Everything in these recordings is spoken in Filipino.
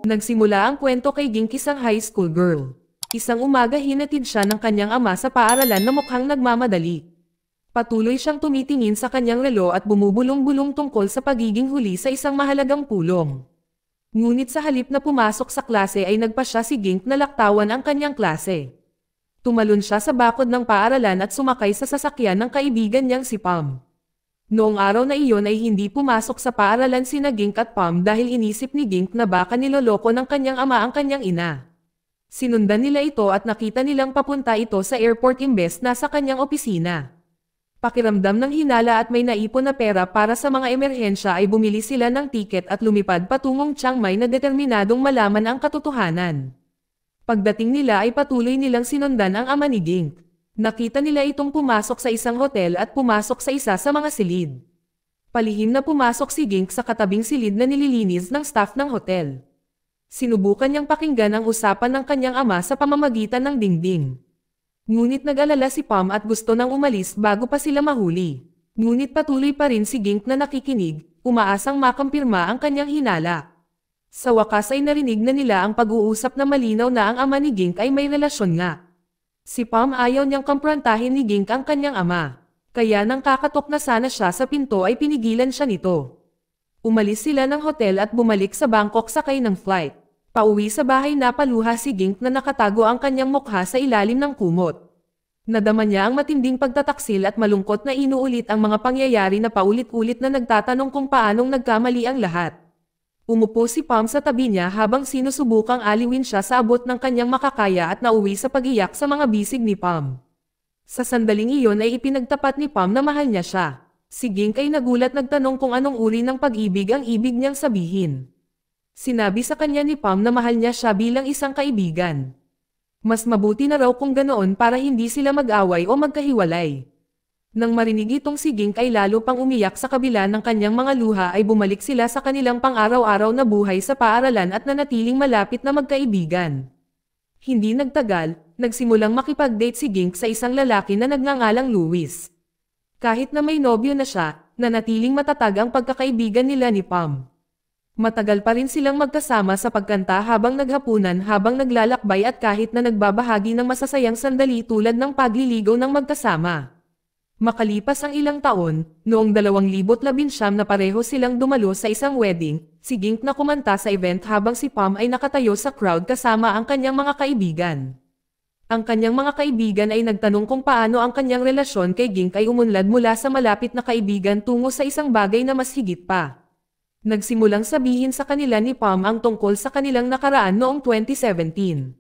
Nagsimula ang kwento kay Gink, isang high school girl. Isang umaga hinatid siya ng kanyang ama sa paaralan na mukhang nagmamadali. Patuloy siyang tumitingin sa kanyang relo at bumubulong-bulong tungkol sa pagiging huli sa isang mahalagang pulong. Ngunit sa halip na pumasok sa klase ay nagpasya si Gink na laktawan ang kanyang klase. Tumalon siya sa bakod ng paaralan at sumakay sa sasakyan ng kaibigan niyang si Pam. Noong araw na iyon ay hindi pumasok sa paaralan sina Gink at Pam dahil inisip ni Gink na baka niloloko ng kanyang ama ang kanyang ina. Sinundan nila ito at nakita nilang papunta ito sa airport imbes na sa kanyang opisina. Pakiramdam ng hinala at may naipon na pera para sa mga emerhensya ay bumili sila ng tiket at lumipad patungong Chiang Mai na determinadong malaman ang katotohanan. Pagdating nila ay patuloy nilang sinundan ang ama ni Gink. Nakita nila itong pumasok sa isang hotel at pumasok sa isa sa mga silid. Palihim na pumasok si Gink sa katabing silid na nililinis ng staff ng hotel. Sinubukan niyang pakinggan ang usapan ng kanyang ama sa pamamagitan ng dingding. Ngunit nag-alala si Pam at gusto nang umalis bago pa sila mahuli. Ngunit patuloy pa rin si Gink na nakikinig, umaasang makampirma ang kanyang hinala. Sa wakas ay narinig na nila ang pag-uusap na malinaw na ang ama ni Gink ay may relasyon nga. Si Pam ayaw niyang kamprantahin ni Gink ang kanyang ama. Kaya nang kakatok na sana siya sa pinto ay pinigilan siya nito. Umalis sila ng hotel at bumalik sa Bangkok sakay ng flight. Pauwi sa bahay napaluha si Gink na nakatago ang kanyang mukha sa ilalim ng kumot. Nadama niya ang matinding pagtataksil at malungkot na inuulit ang mga pangyayari na paulit-ulit na nagtatanong kung paanong nagkamali ang lahat. Umupo si Pam sa tabi niya habang sinusubukang aliwin siya sa abot ng kanyang makakaya at nauwi sa pag-iyak sa mga bisig ni Pam. Sa sandaling iyon ay ipinagtapat ni Pam na mahal niya siya. Si Gink ay nagulat, nagtanong kung anong uri ng pag-ibig ang ibig niyang sabihin. Sinabi sa kanya ni Pam na mahal niya siya bilang isang kaibigan. Mas mabuti na raw kung ganoon para hindi sila mag-away o magkahiwalay. Nang marinig itong si Gink ay lalo pang umiyak. Sa kabila ng kanyang mga luha ay bumalik sila sa kanilang pang-araw-araw na buhay sa paaralan at nanatiling malapit na magkaibigan. Hindi nagtagal, nagsimulang makipag-date si Gink sa isang lalaki na nagngangalang Louis. Kahit na may nobyo na siya, nanatiling matatag ang pagkakaibigan nila ni Pam. Matagal pa rin silang magkasama sa pagkanta habang naghapunan, habang naglalakbay at kahit na nagbabahagi ng masasayang sandali tulad ng pagliligaw ng magkasama. Makalipas ang ilang taon, noong 2019 na pareho silang dumalo sa isang wedding, si Gink na kumanta sa event habang si Pam ay nakatayo sa crowd kasama ang kanyang mga kaibigan. Ang kanyang mga kaibigan ay nagtanong kung paano ang kanyang relasyon kay Gink ay umunlad mula sa malapit na kaibigan tungo sa isang bagay na mas higit pa. Nagsimulang sabihin sa kanila ni Pam ang tungkol sa kanilang nakaraan noong 2017.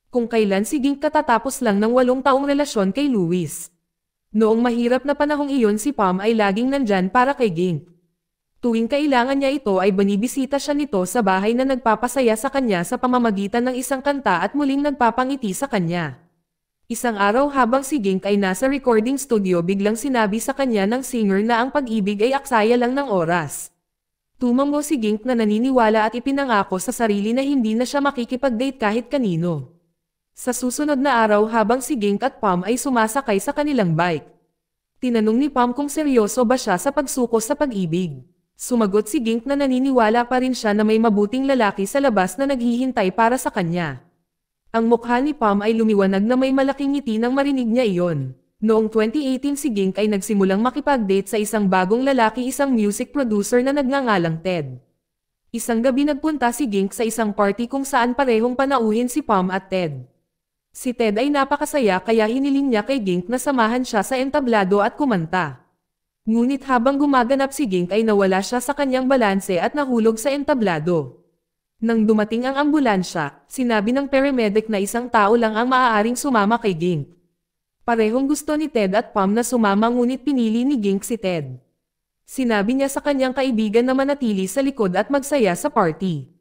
Kung kailan si Gink katatapos lang ng 8 taong relasyon kay Louis. Noong mahirap na panahong iyon si Pam ay laging nandyan para kay Gink. Tuwing kailangan niya ito ay binibisita siya nito sa bahay na nagpapasaya sa kanya sa pamamagitan ng isang kanta at muling nagpapangiti sa kanya. Isang araw habang si Gink ay nasa recording studio, biglang sinabi sa kanya ng singer na ang pag-ibig ay aksaya lang ng oras. Tumango si Gink na naniniwala at ipinangako sa sarili na hindi na siya makikipag-date kahit kanino. Sa susunod na araw habang si Gink at Pam ay sumasakay sa kanilang bike. Tinanong ni Pam kung seryoso ba siya sa pagsuko sa pag-ibig. Sumagot si Gink na naniniwala pa rin siya na may mabuting lalaki sa labas na naghihintay para sa kanya. Ang mukha ni Pam ay lumiwanag na may malaking ngiti nang marinig niya iyon. Noong 2018 si Gink ay nagsimulang makipag-date sa isang bagong lalaki, isang music producer na nagngangalang Ted. Isang gabi nagpunta si Gink sa isang party kung saan parehong panauhin si Pam at Ted. Si Ted ay napakasaya kaya hiniling niya kay Gink na samahan siya sa entablado at kumanta. Ngunit habang gumaganap si Gink ay nawala siya sa kanyang balanse at nahulog sa entablado. Nang dumating ang ambulansya, sinabi ng paramedic na isang tao lang ang maaaring sumama kay Gink. Parehong gusto ni Ted at Pam na sumama ngunit pinili ni Gink si Ted. Sinabi niya sa kanyang kaibigan na manatili sa likod at magsaya sa party.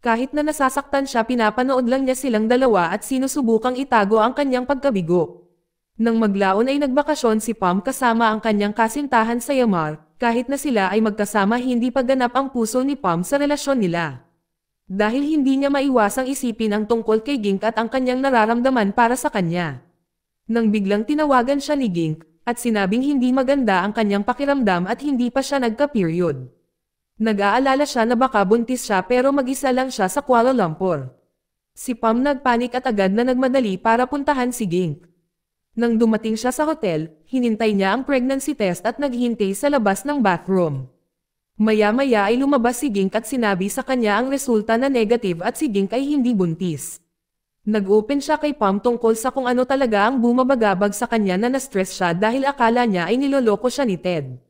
Kahit na nasasaktan siya, pinapanood lang niya silang dalawa at sinusubukang itago ang kanyang pagkabigo. Nang maglaon ay nagbakasyon si Pam kasama ang kanyang kasintahan sa Yamar, kahit na sila ay magkasama hindi pa ganap ang puso ni Pam sa relasyon nila. Dahil hindi niya maiwasang isipin ang tungkol kay Gink at ang kanyang nararamdaman para sa kanya. Nang biglang tinawagan siya ni Gink, at sinabing hindi maganda ang kanyang pakiramdam at hindi pa siya nagka-period. Nag-aalala siya na baka buntis siya pero mag-isa lang siya sa Kuala Lumpur. Si Pam nagpanik at agad na nagmadali para puntahan si Gink. Nang dumating siya sa hotel, hinintay niya ang pregnancy test at naghintay sa labas ng bathroom. Maya-maya ay lumabas si Gink at sinabi sa kanya ang resulta na negative at si Gink ay hindi buntis. Nag-open siya kay Pam tungkol sa kung ano talaga ang bumabagabag sa kanya na na-stress siya dahil akala niya ay niloloko siya ni Ted.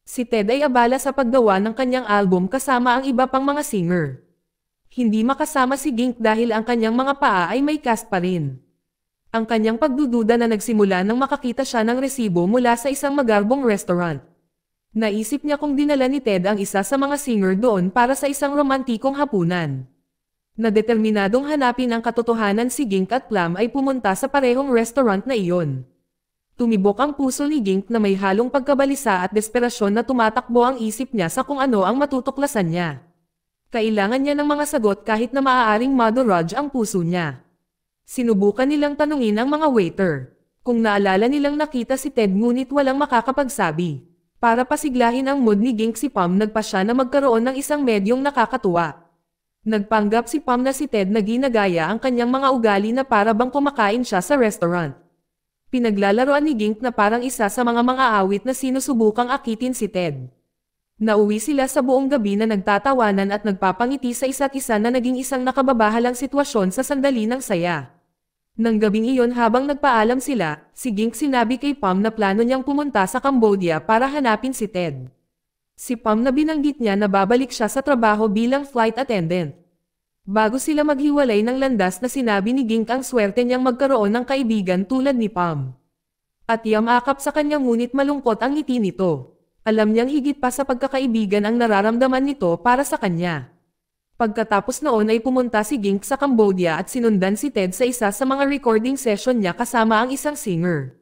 Si Ted ay abala sa paggawa ng kanyang album kasama ang iba pang mga singer. Hindi makasama si Gink dahil ang kanyang mga paa ay may cast pa rin. Ang kanyang pagdududa na nagsimula nang makakita siya ng resibo mula sa isang magarbong restaurant. Naisip niya kung dinala ni Ted ang isa sa mga singer doon para sa isang romantikong hapunan. Na determinadong hanapin ang katotohanan si Gink at Plum ay pumunta sa parehong restaurant na iyon. Tumibok ang puso ni Gink na may halong pagkabalisa at desperasyon na tumatakbo ang isip niya sa kung ano ang matutuklasan niya. Kailangan niya ng mga sagot kahit na maaaring madurage ang puso niya. Sinubukan nilang tanungin ang mga waiter. Kung naalala nilang nakita si Ted ngunit walang makakapagsabi. Para pasiglahin ang mood ni Gink si Pam nagpa siya na magkaroon ng isang medyong nakakatuwa. Nagpanggap si Pam na si Ted na ginagaya ang kanyang mga ugali na para bang kumakain siya sa restaurant. Pinaglalaroan ni Gink na parang isa sa mga awit na sinusubukang akitin si Ted. Nauwi sila sa buong gabi na nagtatawanan at nagpapangiti sa isa't isa na naging isang nakababahalang sitwasyon sa sandali ng saya. Nang gabing iyon habang nagpaalam sila, si Gink sinabi kay Pam na plano niyang pumunta sa Cambodia para hanapin si Ted. Si Pam na binanggit niya na babalik siya sa trabaho bilang flight attendant. Bago sila maghiwalay ng landas na sinabi ni Gink ang swerte niyang magkaroon ng kaibigan tulad ni Pam. At yamakap sa kanya ngunit malungkot ang ngiti nito. Alam niyang higit pa sa pagkakaibigan ang nararamdaman nito para sa kanya. Pagkatapos noon ay pumunta si Gink sa Cambodia at sinundan si Ted sa isa sa mga recording session niya kasama ang isang singer.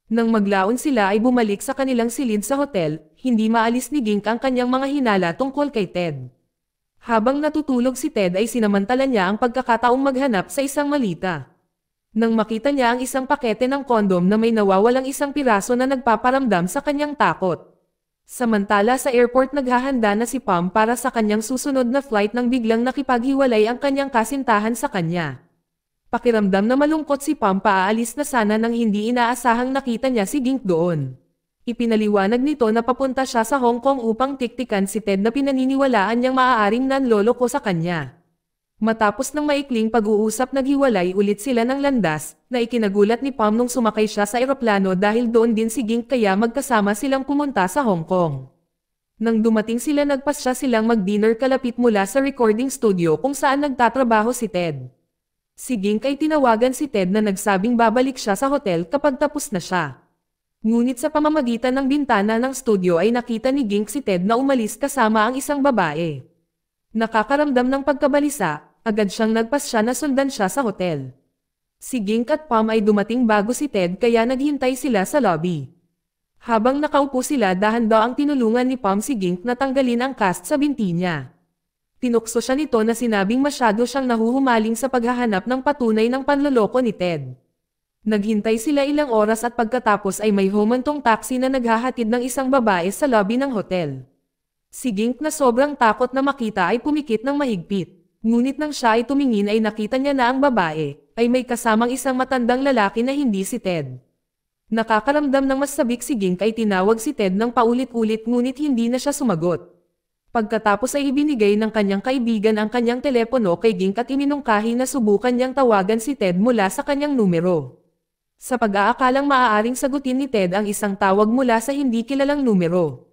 Nang maglaon sila ay bumalik sa kanilang silid sa hotel, hindi maalis ni Gink ang kanyang mga hinala tungkol kay Ted. Habang natutulog si Ted ay sinamantala niya ang pagkakataong maghanap sa isang malita. Nang makita niya ang isang pakete ng kondom na may nawawalang isang piraso na nagpaparamdam sa kanyang takot. Samantala sa airport naghahanda na si Pam para sa kanyang susunod na flight nang biglang nakipaghiwalay ang kanyang kasintahan sa kanya. Pakiramdam na malungkot si Pam paaalis na sana nang hindi inaasahang nakita niya si Gink doon. Ipinaliwanag nito na papunta siya sa Hong Kong upang tiktikan si Ted na pinaniniwalaan niyang maaaring nanloloko sa kanya. Matapos ng maikling pag-uusap naghiwalay ulit sila ng landas, na ikinagulat ni Pam nung sumakay siya sa eroplano dahil doon din si Gink kaya magkasama silang pumunta sa Hong Kong. Nang dumating sila nagpasya silang mag-dinner kalapit mula sa recording studio kung saan nagtatrabaho si Ted. Si Gink ay tinawagan si Ted na nagsabing babalik siya sa hotel kapag tapos na siya. Ngunit sa pamamagitan ng bintana ng studio ay nakita ni Gink si Ted na umalis kasama ang isang babae. Nakakaramdam ng pagkabalisa, agad siyang nagpasya na sundan siya sa hotel. Si Gink at Pam ay dumating bago si Ted kaya naghintay sila sa lobby. Habang nakaupo sila dahan-daang tinulungan ni Pam si Gink na tanggalin ang cast sa binti niya. Tinukso siya nito na sinabing masyado siyang nahuhumaling sa paghahanap ng patunay ng panloloko ni Ted. Naghintay sila ilang oras at pagkatapos ay may humantong taxi na naghahatid ng isang babae sa lobby ng hotel. Si Gink na sobrang takot na makita ay pumikit ng mahigpit. Ngunit nang siya ay tumingin ay nakita niya na ang babae ay may kasamang isang matandang lalaki na hindi si Ted. Nakakaramdam ng masabik si Gink ay tinawag si Ted ng paulit-ulit ngunit hindi na siya sumagot. Pagkatapos ay ibinigay ng kanyang kaibigan ang kanyang telepono kay Gink at iminungkahi na subukan niyang tawagan si Ted mula sa kanyang numero. Sa pag-aakalang maaaring sagutin ni Ted ang isang tawag mula sa hindi kilalang numero.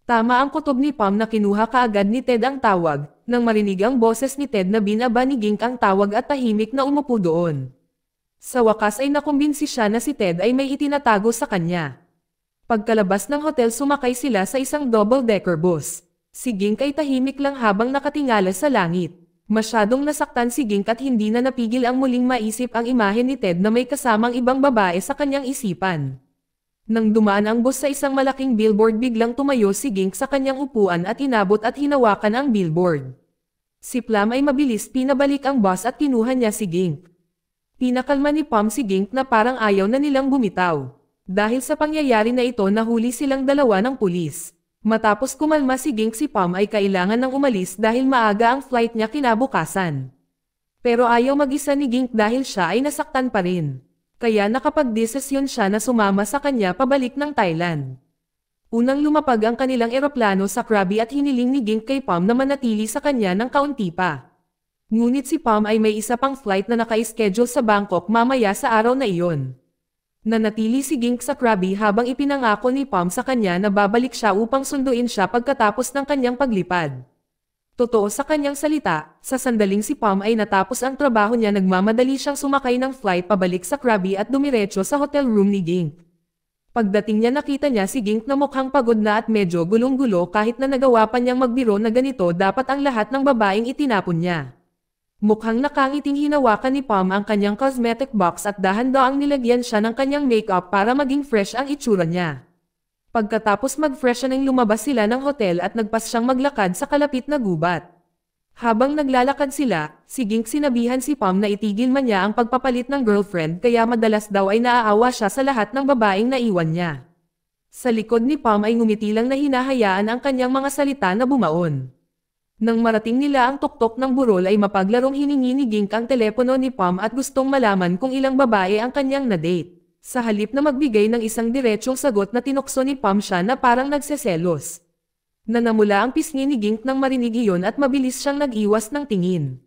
Tama ang kutob ni Pam na kinuha kaagad ni Ted ang tawag, nang marinig ang boses ni Ted na binaba ni Gink ang tawag at tahimik na umupo doon. Sa wakas ay nakumbinsi siya na si Ted ay may itinatago sa kanya. Pagkalabas ng hotel sumakay sila sa isang double-decker bus. Si Gink ay tahimik lang habang nakatingala sa langit. Masyadong nasaktan si Gink at hindi na napigil ang muling maisip ang imahe ni Ted na may kasamang ibang babae sa kanyang isipan. Nang dumaan ang bus sa isang malaking billboard biglang tumayo si Gink sa kanyang upuan at inabot at hinawakan ang billboard. Si Plum ay mabilis pinabalik ang bus at kinuha niya si Gink. Pinakalma ni Pam si Gink na parang ayaw na nilang bumitaw. Dahil sa pangyayari na ito nahuli silang dalawa ng pulis. Matapos kumalma si Gink, si Pam ay kailangan ng umalis dahil maaga ang flight niya kinabukasan. Pero ayaw mag-isa ni Gink dahil siya ay nasaktan pa rin. Kaya nakapagdesisyon siya na sumama sa kanya pabalik ng Thailand. Unang lumapag ang kanilang eroplano sa Krabi at hiniling ni Gink kay Pam na manatili sa kanya ng kaunti pa. Ngunit si Pam ay may isa pang flight na naka-schedule sa Bangkok mamaya sa araw na iyon. Nanatili si Gink sa Krabi habang ipinangako ni Pam sa kanya na babalik siya upang sunduin siya pagkatapos ng kanyang paglipad. Totoo sa kanyang salita, sa sandaling si Pam ay natapos ang trabaho niya, nagmamadali siyang sumakay ng flight pabalik sa Krabi at dumiretso sa hotel room ni Gink. Pagdating niya, nakita niya si Gink na mukhang pagod na at medyo gulong-gulo kahit na nagawa pa niyang magbiro na ganito dapat ang lahat ng babaeng itinapon niya. Mukhang nakangiting hinawakan ni Pam ang kanyang cosmetic box at dahan-daang nilagyan siya ng kanyang makeup para maging fresh ang itsura niya. Pagkatapos mag-freshening, lumabas sila ng hotel at nagpas siyang maglakad sa kalapit na gubat. Habang naglalakad sila, si Gink sinabihan si Pam na itigil man niya ang pagpapalit ng girlfriend kaya madalas daw ay naaawa siya sa lahat ng babaeng naiwan niya. Sa likod ni Pam ay ngumiti lang na hinahayaan ang kanyang mga salita na bumaon. Nang marating nila ang tuktok ng burol ay mapaglarong hiningi ni Gink ang telepono ni Pam at gustong malaman kung ilang babae ang kanyang na-date. Sa halip na magbigay ng isang diretsyong sagot na tinukso ni Pam siya na parang nagseselos. Nanamula ang pisngi ni Gink nang marinig iyon at mabilis siyang nag-iwas ng tingin.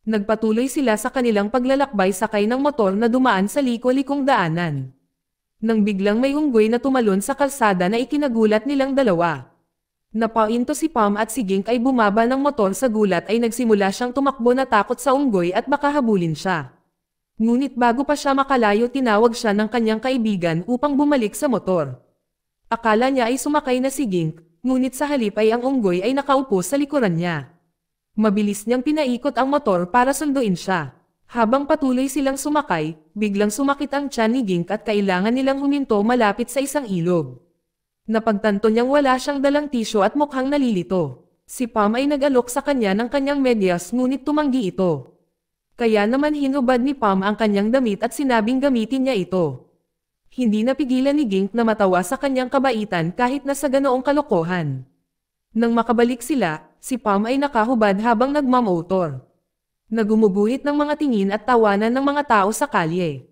Nagpatuloy sila sa kanilang paglalakbay sakay ng motor na dumaan sa liko-likong daanan. Nang biglang may unggoy na tumalon sa kalsada na ikinagulat nilang dalawa. Napainto si Pam at si Gink ay bumaba ng motor. Sa gulat ay nagsimula siyang tumakbo na takot sa unggoy at baka habulin siya. Ngunit bago pa siya makalayo, tinawag siya ng kanyang kaibigan upang bumalik sa motor. Akala niya ay sumakay na si Gink, ngunit sa halip ay ang unggoy ay nakaupo sa likuran niya. Mabilis niyang pinaikot ang motor para sunduin siya. Habang patuloy silang sumakay, biglang sumakit ang tiyan ni Gink at kailangan nilang huminto malapit sa isang ilog. Napagtanto niyang wala siyang dalang tisyo at mukhang nalilito. Si Pam ay nag-alok sa kanya ng kanyang medyas ngunit tumanggi ito. Kaya naman hinubad ni Pam ang kanyang damit at sinabing gamitin niya ito. Hindi napigilan ni Gink na matawa sa kanyang kabaitan kahit na sa ganoong kalokohan. Nang makabalik sila, si Pam ay nakahubad habang nagmamotor. Nagumuguhit ng mga tingin at tawanan ng mga tao sa kalye.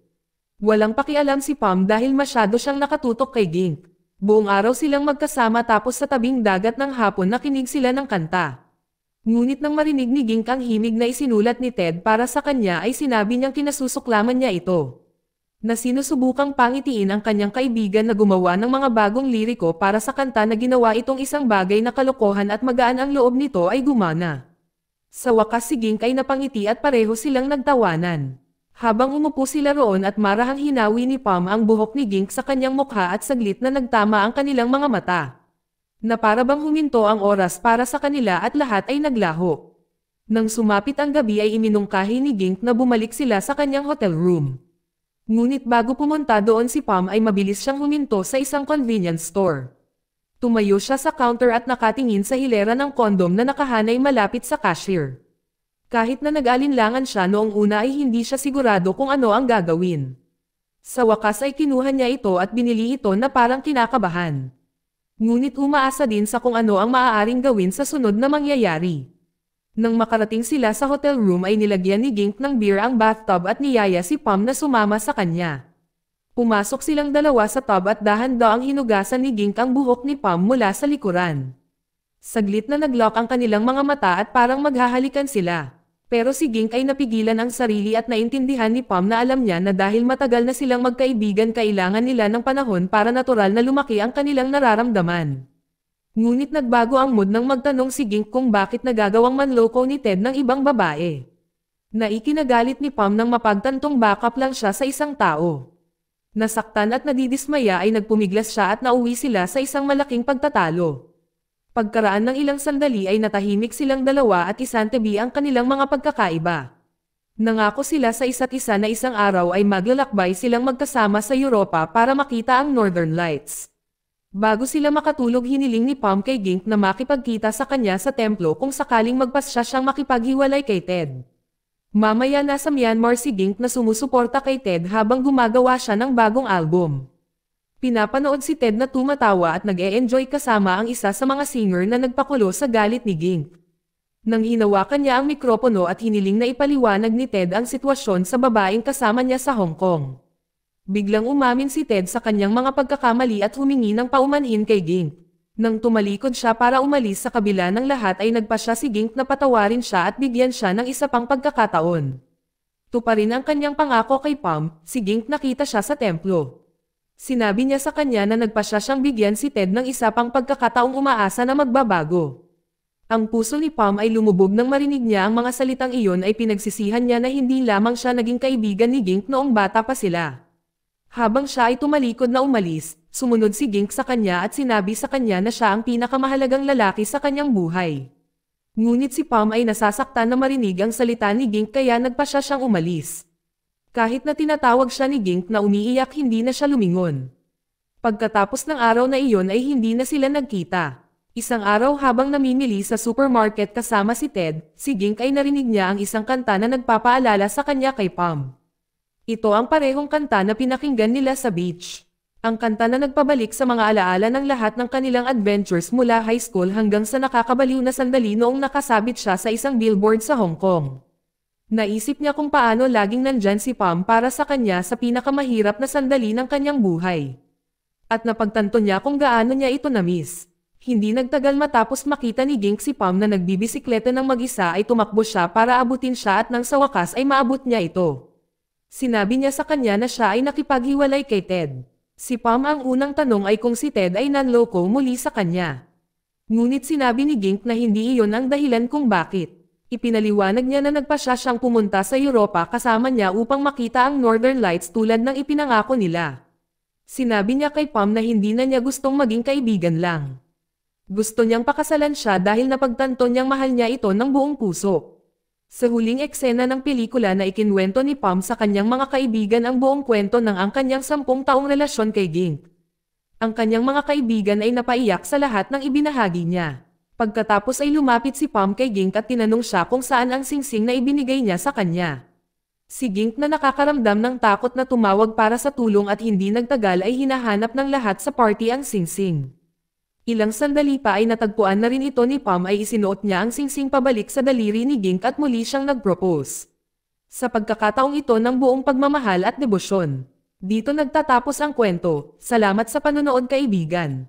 Walang pakialam si Pam dahil masyado siyang nakatutok kay Gink. Buong araw silang magkasama tapos sa tabing dagat ng hapon nakinig sila ng kanta. Ngunit nang marinig ni Gink ang himig na isinulat ni Ted para sa kanya ay sinabi niyang kinasusuklaman niya ito. Na sinusubukang pangitiin ang kanyang kaibigan na gumawa ng mga bagong liriko para sa kanta na ginawa itong isang bagay na kalokohan at magaan ang loob nito ay gumana. Sa wakas si Gink ay napangiti at pareho silang nagtawanan. Habang umupo sila roon at marahang hinawi ni Pam ang buhok ni Gink sa kanyang mukha at saglit na nagtama ang kanilang mga mata. Na para bang huminto ang oras para sa kanila at lahat ay naglaho. Nang sumapit ang gabi ay iminungkahi ni Gink na bumalik sila sa kanyang hotel room. Ngunit bago pumunta doon si Pam ay mabilis siyang huminto sa isang convenience store. Tumayo siya sa counter at nakatingin sa hilera ng kondom na nakahanay malapit sa cashier. Kahit na nag-alinlangan siya noong una ay hindi siya sigurado kung ano ang gagawin. Sa wakas ay kinuha niya ito at binili ito na parang kinakabahan. Ngunit umaasa din sa kung ano ang maaaring gawin sa sunod na mangyayari. Nang makarating sila sa hotel room ay nilagyan ni Gink ng beer ang bathtub at niyaya si Pam na sumama sa kanya. Pumasok silang dalawa sa tub at dahan-daang hinugasan ni Gink ang buhok ni Pam mula sa likuran. Saglit na naglock ang kanilang mga mata at parang maghahalikan sila. Pero si Gink ay napigilan ang sarili at naintindihan ni Pam na alam niya na dahil matagal na silang magkaibigan kailangan nila ng panahon para natural na lumaki ang kanilang nararamdaman. Ngunit nagbago ang mood nang magtanong si Gink kung bakit nagagawang manloko ni Ted ng ibang babae. Naikinagalit ni Pam nang mapagtantong backup lang siya sa isang tao. Nasaktan at nadidismaya ay nagpumiglas siya at nauwi sila sa isang malaking pagtatalo. Pagkaraan ng ilang sandali ay natahimik silang dalawa at isantabi ang kanilang mga pagkakaiba. Nangako sila sa isa't isa na isang araw ay maglalakbay silang magkasama sa Europa para makita ang Northern Lights. Bago sila makatulog hiniling ni Pam kay Gink na makipagkita sa kanya sa templo kung sakaling magpasya siyang makipaghiwalay kay Ted. Mamaya nasa Myanmar si Gink na sumusuporta kay Ted habang gumagawa siya ng bagong album. Pinapanood si Ted na tumatawa at nag-e-enjoy kasama ang isa sa mga singer na nagpakulo sa galit ni Gink. Nang hinawakan niya ang mikropono at hiniling na ipaliwanag ni Ted ang sitwasyon sa babaeng kasama niya sa Hong Kong. Biglang umamin si Ted sa kanyang mga pagkakamali at humingi ng paumanhin kay Gink. Nang tumalikod siya para umalis sa kabila ng lahat ay nagpa siya si Gink na patawarin siya at bigyan siya ng isa pang pagkakataon. Tuparin ang kanyang pangako kay Pam, si Gink nakita siya sa templo. Sinabi niya sa kanya na nagpa siya siyang bigyan si Ted ng isa pang pagkakataong umaasa na magbabago. Ang puso ni Pam ay lumubog nang marinig niya ang mga salitang iyon ay pinagsisihan niya na hindi lamang siya naging kaibigan ni Gink noong bata pa sila. Habang siya ay tumalikod na umalis, sumunod si Gink sa kanya at sinabi sa kanya na siya ang pinakamahalagang lalaki sa kanyang buhay. Ngunit si Pam ay nasasaktan na marinig ang salita ni Gink kaya nagpa siya siyang umalis. Kahit na tinatawag siya ni Gink na umiiyak hindi na siya lumingon. Pagkatapos ng araw na iyon ay hindi na sila nagkita. Isang araw habang namimili sa supermarket kasama si Ted, si Gink ay narinig niya ang isang kanta na nagpapaalala sa kanya kay Pam. Ito ang parehong kanta na pinakinggan nila sa beach. Ang kanta na nagpabalik sa mga alaala ng lahat ng kanilang adventures mula high school hanggang sa nakakabaliw na sandali noong nakasabit siya sa isang billboard sa Hong Kong. Naisip niya kung paano laging nandyan si Pam para sa kanya sa pinakamahirap na sandali ng kanyang buhay. At napagtanto niya kung gaano niya ito na-miss. Hindi nagtagal matapos makita ni Gink si Pam na nagbibisikleta ng mag-isa ay tumakbo siya para abutin siya at nang sa wakas ay maabot niya ito. Sinabi niya sa kanya na siya ay nakipaghiwalay kay Ted. Si Pam ang unang tanong ay kung si Ted ay nanloko muli sa kanya. Ngunit sinabi ni Gink na hindi iyon ang dahilan kung bakit. Ipinaliwanag niya na nagpa siya siyang pumunta sa Europa kasama niya upang makita ang Northern Lights tulad ng ipinangako nila. Sinabi niya kay Pam na hindi na niya gustong maging kaibigan lang. Gusto niyang pakasalan siya dahil napagtanto niyang mahal niya ito ng buong puso. Sa huling eksena ng pelikula na ikinwento ni Pam sa kanyang mga kaibigan ang buong kwento ng ang kanyang 10 taong relasyon kay Gink. Ang kanyang mga kaibigan ay napaiyak sa lahat ng ibinahagi niya. Pagkatapos ay lumapit si Pam kay Gink at tinanong siya kung saan ang singsing na ibinigay niya sa kanya. Si Gink na nakakaramdam ng takot na tumawag para sa tulong at hindi nagtagal ay hinahanap ng lahat sa party ang singsing. Ilang sandali pa ay natagpuan na rin ito ni Pam ay isinuot niya ang singsing pabalik sa daliri ni Gink at muli siyang nagpropose. Sa pagkakataong ito ng buong pagmamahal at debosyon. Dito nagtatapos ang kwento. Salamat sa panonood kaibigan.